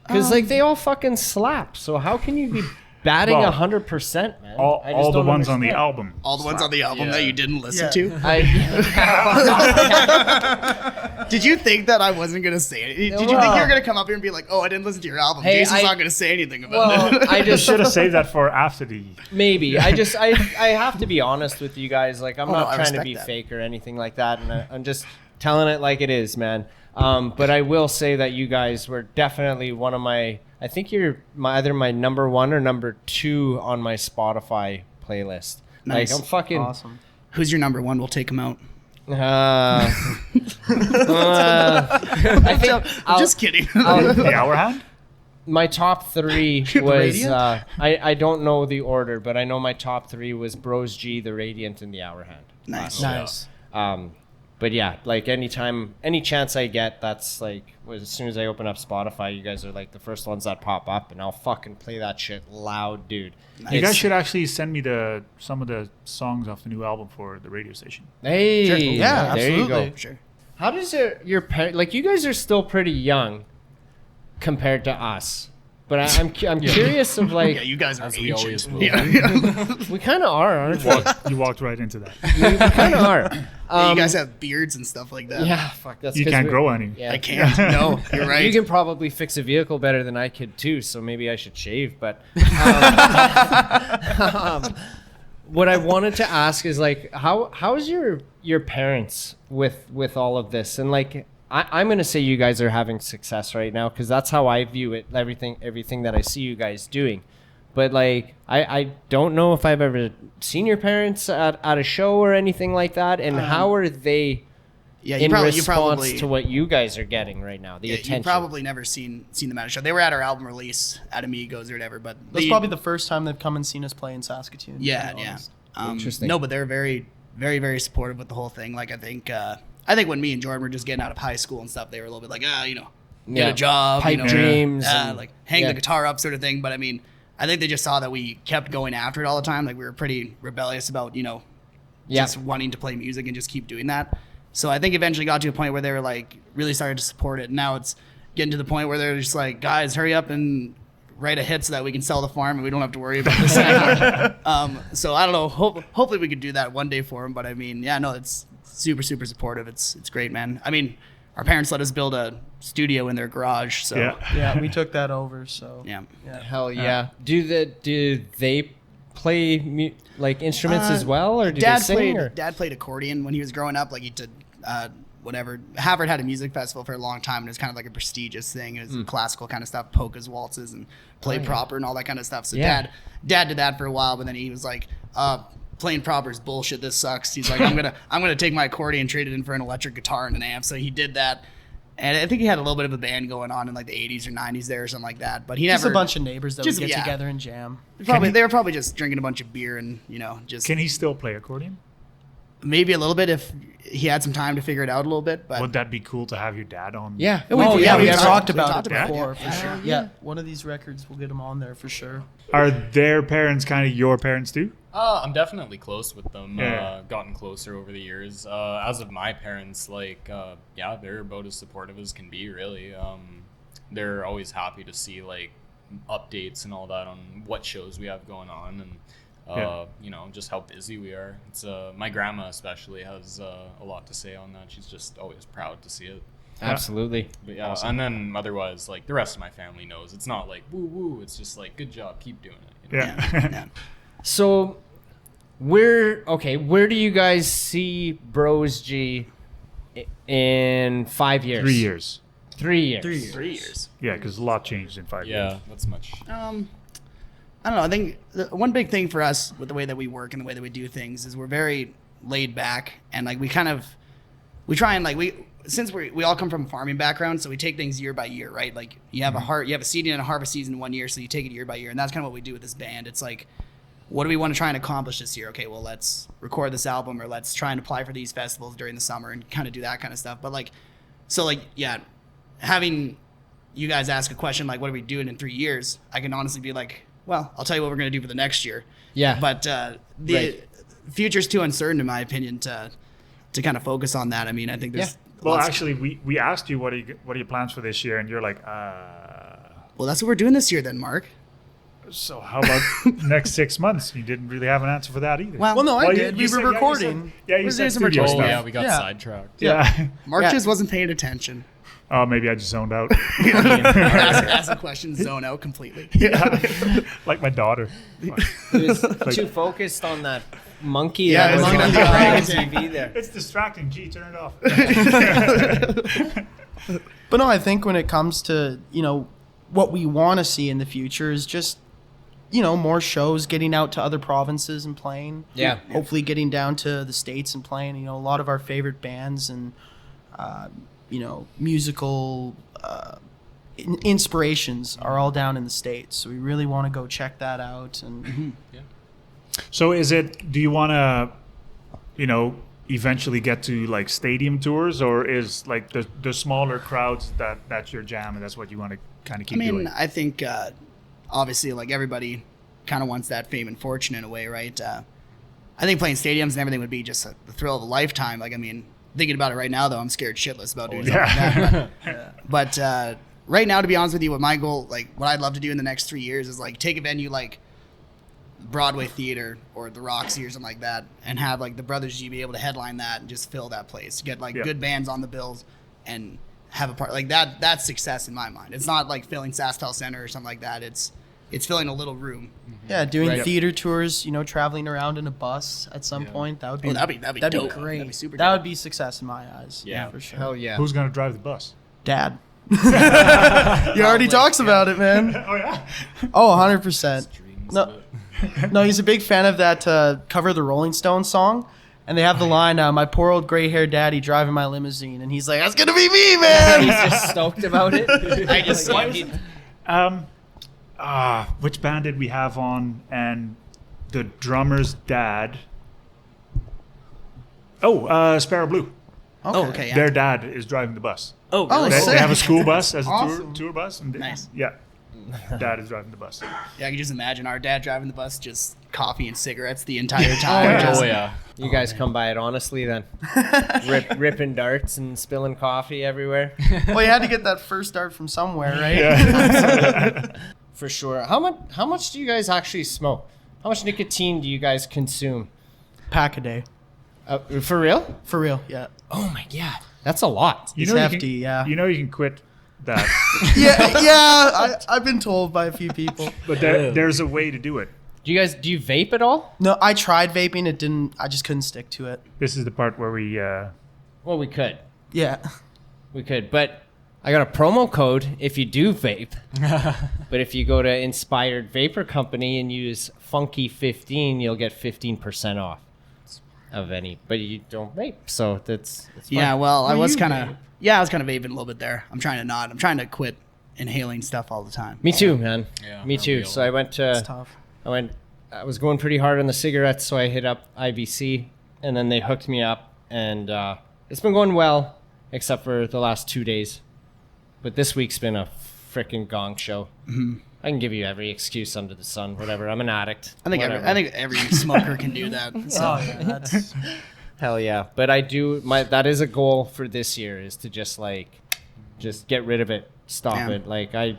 Because like they all fucking slap. So how can you be batting Well, 100%, man? all I just the don't ones on the understand. album. All the ones on the album Yeah. that you didn't listen Yeah. to. Did you think that I wasn't gonna say it? Did you think you were gonna come up here and be like, "Oh, I didn't listen to your album"? Hey, Jason's I- not gonna say anything about Well, it. I You just should have saved that for after the. maybe. I have to be honest with you guys. Like I'm Oh, no, not I trying to respect be that. fake or anything like that, and I'm just telling it like it is, man. But I will say that you guys were definitely one of my. I think you're either my number 1 or number 2 on my Spotify playlist. Nice. Like I'm fucking. Awesome. Who's your number one? We'll take him out. I think I'm just kidding. The Hour Hand? my top 3 The was Radiant? I don't know the order, but I know my top 3 was Bros G, The Radiant, and The Hour Hand. Nice. Nice. But yeah, like any chance I get, that's like as soon as I open up Spotify, you guys are like the first ones that pop up, and I'll fucking play that shit loud, dude. You guys should actually send me some of the songs off the new album for the radio station. Hey, Sure. Yeah, there you absolutely. go. Sure. How does your parent like you guys are still pretty young compared to us, but I'm curious of like Yeah, you guys are As we ancient. always will. Yeah. we kind of are, aren't we? You walked right into that. We kind of are. You guys have beards and stuff like that. Yeah, fuck. That's You 'cause can't we- grow any. Yeah. I can't. No, you're right. You can probably fix a vehicle better than I could too, so maybe I should shave. But what I wanted to ask is like, how's your parents with all of this? And like, I'm gonna say you guys are having success right now because that's how I view it. Everything that I see you guys doing. But like, I don't know if I've ever seen your parents at a show or anything like that. And how are they? Yeah, In response to what you guys are getting right now, the yeah, attention. you've probably never seen them at a show. They were at our album release at Amigos or whatever, but That's probably the first time they've come and seen us play in Saskatoon. to yeah, be yeah. honest. Interesting. No, but they're very, very, very supportive with the whole thing. Like I think when me and Jordan were just getting out of high school and stuff, they were a little bit like, get Yeah. a job, Pipe dreams yeah, and- like hang yeah. the guitar up, sort of thing. But I mean, I think they just saw that we kept going after it all the time. Like we were pretty rebellious about Yeah. just wanting to play music and just keep doing that. So I think eventually got to a point where they were like really started to support it. And now it's getting to the point where they're just like, guys, hurry up and write a hit so that we can sell the farm and we don't have to worry about this anymore. So I don't know. Hopefully we could do that one day for them. But I mean, yeah, no, it's super, super supportive. It's great, man. I mean, our parents let us build a studio in their garage. So Yeah. Yeah, we took that over. So yeah. Hell yeah. Do they play like instruments as well, or do they sing? Dad played accordion when he was growing up. Like he did whatever. Harvard had a music festival for a long time, and it was kind of like a prestigious thing. It was classical kind of stuff, polkas, waltzes, and played proper and all that kind of stuff. So Yeah. Dad did that for a while, but then he was like, playing proper is bullshit. This sucks. He's like, I'm gonna take my accordion, trade it in for an electric guitar and an amp. So he did that. And I think he had a little bit of a band going on in like the 80s or 90s there or something like that. But he just never a bunch of neighbors that would just- get yeah. together and jam. they were probably just drinking a bunch of beer and just Can he still play accordion? maybe a little bit if he had some time to figure it out a little bit. But Would that be cool to have your dad on? Yeah. we- Oh yeah, yeah, we we've talked- talked we about talked it about it, before yeah. for sure. Yeah. Yeah, one of these records we'll get them on there for sure. Are their parents kind of your parents too? I'm definitely close with them. Yeah. Gotten closer over the years. As of my parents, yeah, they're about as supportive as can be. Really, they're always happy to see like updates and all that on what shows we have going on, and You know, just how busy we are. It's my grandma especially has a lot to say on that. She's just always proud to see it. Absolutely. But yeah, and then otherwise, like the rest of my family knows. It's not like woo woo. It's just like good job, keep doing it. You know? Yeah. So, where do you guys see Bros G in 5 years? 3 years. 3 years. 3 years. Yeah, because a lot changed in 5 years. Yeah, that's much. I don't know. I think one big thing for us with the way that we work and the way that we do things is we're very laid back, and like we try and since we all come from a farming background, so we take things year by year, right? Like you have a seeding and a harvest season in 1 year, so you take it year by year, and that's kind of what we do with this band. It's like, what do we want to try and accomplish this year? Okay, well, let's record this album, or let's try and apply for these festivals during the summer and kind of do that kind of stuff. But having you guys ask a question like, what are we doing in 3 years? I can honestly be like, well, I'll tell you what we're going to do for the next year. Yeah. But the future's too uncertain, in my opinion, to kind of focus on that. I mean, I think there's Well, actually, we asked you what are your plans for this year, and you're like, Well, that's what we're doing this year then, Mark. So how about next 6 months? You didn't really have an answer for that either. Well, no, I Well, did. We said- were recording. you said studio Oh stuff. yeah, we got Yeah. sidetracked. Yeah. Mark Yeah. just wasn't paying attention. Oh, maybe I just zoned out. ask a question, zone out completely. Yeah. Like my daughter. He was too focused on that monkey Yeah, that was monkey on on the the TV there. It's distracting. Gee, turn it off. But no, I think when it comes to, what we want to see in the future is just, more shows, getting out to other provinces and playing. Yeah. Hopefully getting down to the States and playing, a lot of our favorite bands and, musical inspirations are all down in the States. So we really want to go check that out. And So do you want to, eventually get to like stadium tours, or is like the smaller crowds that's your jam and that's what you want to kind of keep doing? I think obviously like everybody kind of wants that fame and fortune in a way, right? I think playing stadiums and everything would be just the thrill of a lifetime. Like, I mean, thinking about it right now, though, I'm scared shitless about doing something like that. But right now, to be honest with you, what my goal, like what I'd love to do in the next 3 years is like take a venue like Broadway Theater or the Roxy or something like that, and have like the Brothers G be able to headline that and just fill that place. Get like good bands on the bills and have a part like that. That's success in my mind. It's not like filling SaskTel Center or something like that. It's filling a little room. yeah, doing Right. theater tours, traveling around in a bus at some point. That would be That'd be that'd dope. be great. That'd be super That dope. would be success in my eyes. Yeah. for sure. Hell yeah. Who's going to drive the bus? Dad. He already talks about it, man. Oh, yeah. Oh, 100%. Dreams No. of it. No, he's a big fan of that cover the Rolling Stones song. And they have the line, my poor old gray-haired daddy driving my limousine. And he's like, that's going to be me, He's man. just stoked about it. I just Which band did we have on? And the drummer's dad. Oh, Sparrow Blue. Oh, okay. Yeah. Their dad is driving the bus. Oh, Oh, really? They sick. have a school bus as a Awesome. tour bus. And Nice. Yeah. Dad is driving the bus. Yeah, I can just imagine our dad driving the bus, just coffee and cigarettes the entire time. Oh yeah. You guys come by it honestly then. Ripping darts and spilling coffee everywhere. Well, you had to get that first start from somewhere, right? Yeah. For sure. How much do you guys actually smoke? How much nicotine do you guys consume? Pack a day. For real? For real, yeah. Oh my god. That's a lot. It's you hefty, can, yeah. You know you can quit that. I've been told by a few people. But there's a way to do it. Do you vape at all? No, I tried vaping. I just couldn't stick to it. This is the part where we... Well, we could. Yeah. We could, but I got a promo code if you do vape. But if you go to Inspired Vapor Company and use Funky15, you'll get 15% off of any. But you don't vape, so that's fine. Yeah, well, I Well, was you kind vape. of... Yeah, I was kind of vaping a little bit there. I'm trying to not. I'm trying to quit inhaling stuff all the time. Me too, man. Yeah, Me are too. we So all? I went It's to tough. I was going pretty hard on the cigarettes, so I hit up IBC, and then they hooked me up, and it's been going well, except for the last 2 days. But this week's been a freaking gong show. Mm-hmm. I can give you every excuse under the sun, whatever. I'm an addict. I think whatever. every smoker can do that. So. Oh, yeah. That's... Hell yeah. But I do that is a goal for this year, is to just get rid of it. Stop Yeah. it. Like I